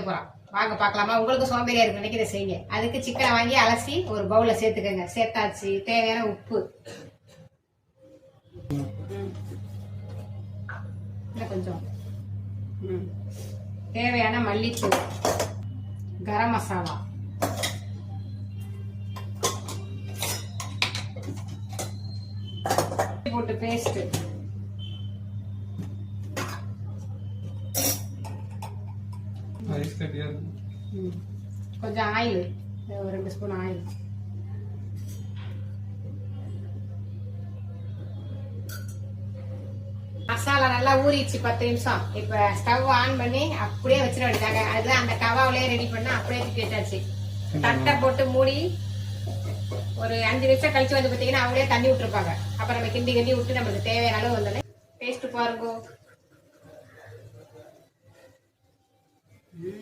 போறோம். வாங்க பார்க்கலாமா? உங்களுக்கு சோம்பேறியா இருக்கு இன்னைக்கு இதை செய்யுங்க. அதுக்கு சிக்கனை வாங்கி அலசி ஒரு பவுல சேர்த்துக்கங்க. சேர்த்தாச்சு. தேவையான உப்பு, கொஞ்சம் தேவையான மல்லித்தூள், கரம் மசாலா, போட்டு பேஸ்ட், கொஞ்சம் ஆயில், ஒரு 2 ஸ்பூன் ஆயில், மசாலா நல்லா ஊறிச்சு 10 நிமிஷம். இப்ப ஸ்டவ் ஆன் பண்ணி அப்படியே வச்சிட வேண்டியதாங்க. அதுல அந்த கவாவிலே ரெடி பண்ண அப்படியே கேட்டாச்சு. தட்டை போட்டு மூடி ஒரு 5 நிமிஷம் கழிச்சு வந்து பாத்தீங்கன்னா அவங்களே தண்ணி விட்டுருப்பாங்க. அப்புறம் நம்ம கிண்டி விட்டு நம்மளுக்கு தேவையான அளவு வந்தோடனே டேஸ்ட் பாருங்க.